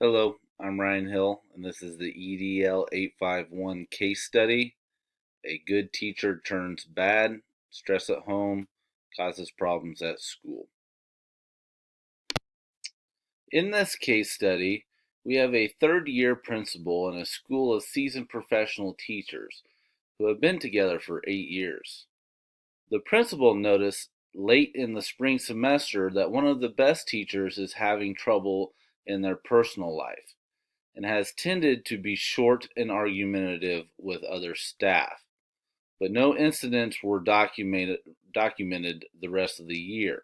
Hello, I'm Ryan Hill, and this is the EDL 851 case study. A good teacher turns bad, stress at home, causes problems at school. In this case study, we have a third year principal in a school of seasoned professional teachers who have been together for 8 years. The principal noticed late in the spring semester that one of the best teachers is having trouble in their personal life and has tended to be short and argumentative with other staff, but no incidents were documented the rest of the year.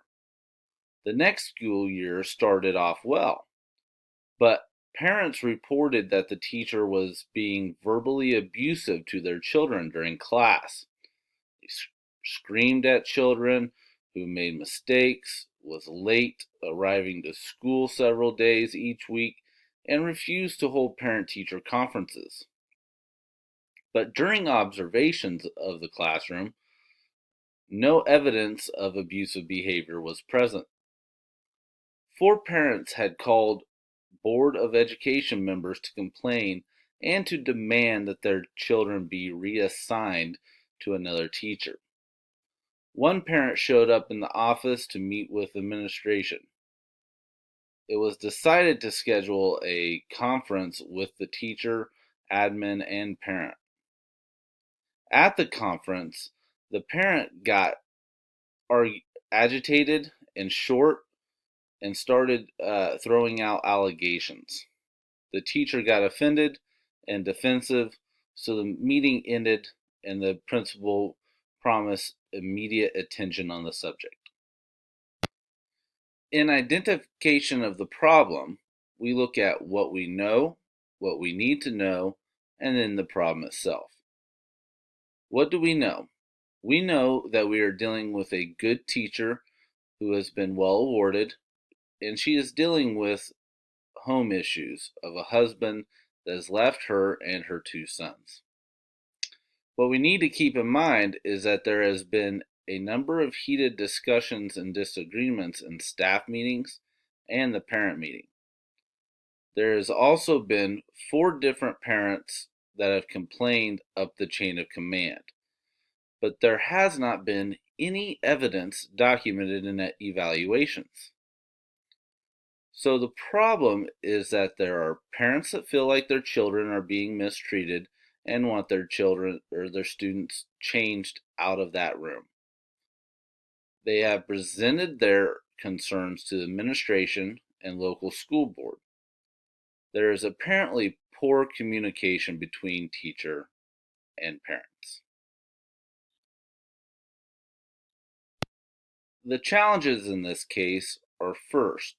The next school year started off well, but parents reported that the teacher was being verbally abusive to their children during class. They screamed at children who made mistakes, was late arriving to school several days each week, and refused to hold parent teacher conferences. But during observations of the classroom, no evidence of abusive behavior was present. Four parents had called Board of Education members to complain and to demand that their children be reassigned to another teacher. One parent showed up in the office to meet with administration. It was decided to schedule a conference with the teacher, admin, and parent. At the conference, the parent got agitated and short and started throwing out allegations. The teacher got offended and defensive, so the meeting ended and the principal promised immediate attention on the subject. In identification of the problem, we look at what we know, what we need to know, and then the problem itself. What do we know? We know that we are dealing with a good teacher who has been well awarded, and she is dealing with home issues of a husband that has left her and her two sons. What we need to keep in mind is that there has been a number of heated discussions and disagreements in staff meetings and the parent meeting. There has also been four different parents that have complained up the chain of command, but there has not been any evidence documented in evaluations. So the problem is that there are parents that feel like their children are being mistreated and want their children or their students changed out of that room. They have presented their concerns to the administration and local school board. There is apparently poor communication between teacher and parents. The challenges in this case are first,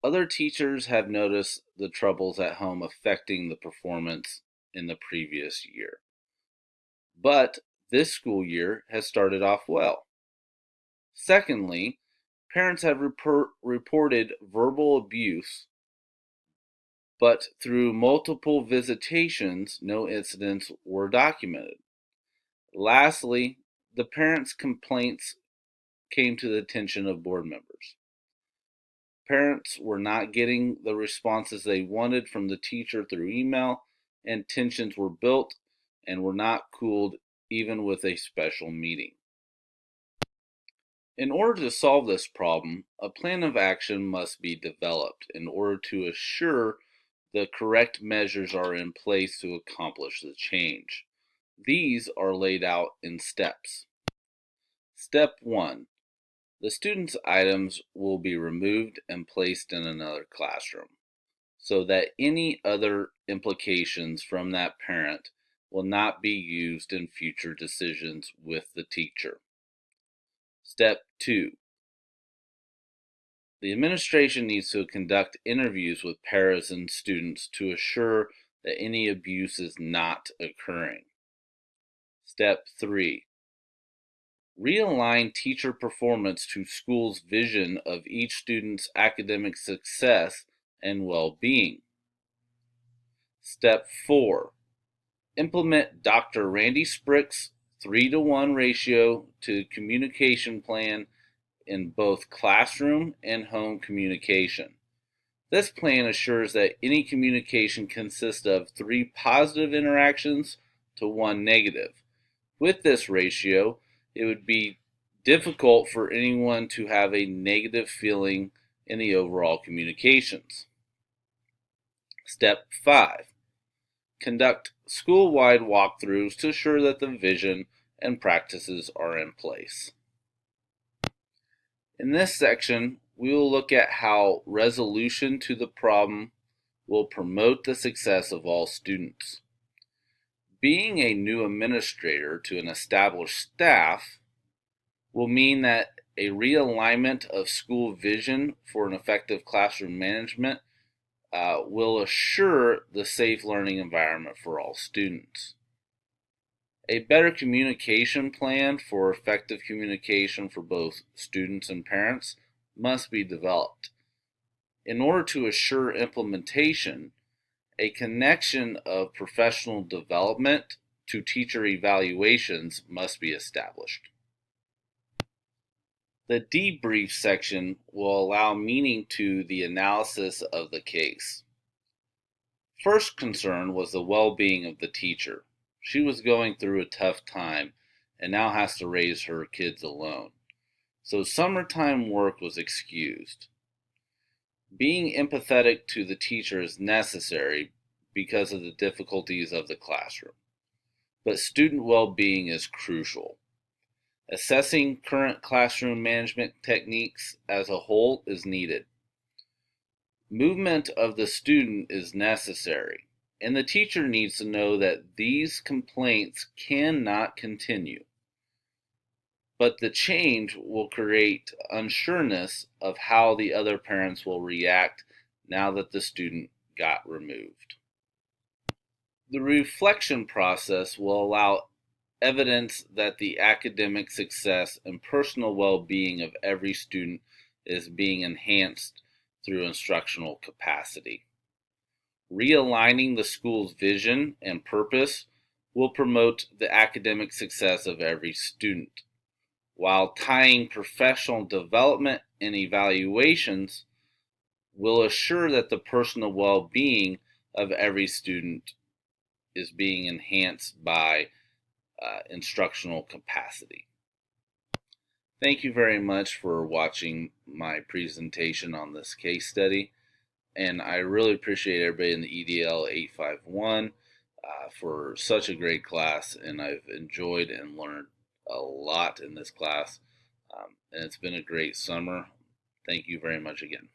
other teachers have noticed the troubles at home affecting the performance in the previous year. But this school year has started off well. Secondly, parents have reported verbal abuse, but through multiple visitations, no incidents were documented. Lastly, the parents' complaints came to the attention of board members. Parents were not getting the responses they wanted from the teacher through email, and tensions were built and were not cooled even with a special meeting. In order to solve this problem, a plan of action must be developed in order to assure the correct measures are in place to accomplish the change. These are laid out in steps. Step 1. The student's items will be removed and placed in another classroom so that any other implications from that parent will not be used in future decisions with the teacher. Step 2. The administration needs to conduct interviews with parents and students to assure that any abuse is not occurring. Step 3. Realign teacher performance to school's vision of each student's academic success and well-being. Step 4. Implement Dr. Randy Sprick's 3-to-1 ratio to communication plan in both classroom and home communication. This plan assures that any communication consists of 3 positive interactions to 1 negative. With this ratio, it would be difficult for anyone to have a negative feeling in the overall communications. Step 5. Conduct school-wide walkthroughs to ensure that the vision and practices are in place. In this section, we will look at how resolution to the problem will promote the success of all students. Being a new administrator to an established staff will mean that a realignment of school vision for an effective classroom management will assure the safe learning environment for all students. A better communication plan for effective communication for both students and parents must be developed. In order to assure implementation, a connection of professional development to teacher evaluations must be established. The debrief section will allow meaning to the analysis of the case. First concern was the well-being of the teacher. She was going through a tough time and now has to raise her kids alone. So summertime work was excused. Being empathetic to the teacher is necessary because of the difficulties of the classroom. But student well-being is crucial. Assessing current classroom management techniques as a whole is needed. Movement of the student is necessary, and the teacher needs to know that these complaints cannot continue. But the change will create unsureness of how the other parents will react now that the student got removed. The reflection process will allow evidence that the academic success and personal well-being of every student is being enhanced through instructional capacity. Realigning the school's vision and purpose will promote the academic success of every student, while tying professional development and evaluations will assure that the personal well-being of every student is being enhanced by instructional capacity. Thank you very much for watching my presentation on this case study, and I really appreciate everybody in the EDL 851 for such a great class, and I've enjoyed and learned a lot in this class, and it's been a great summer. Thank you very much again.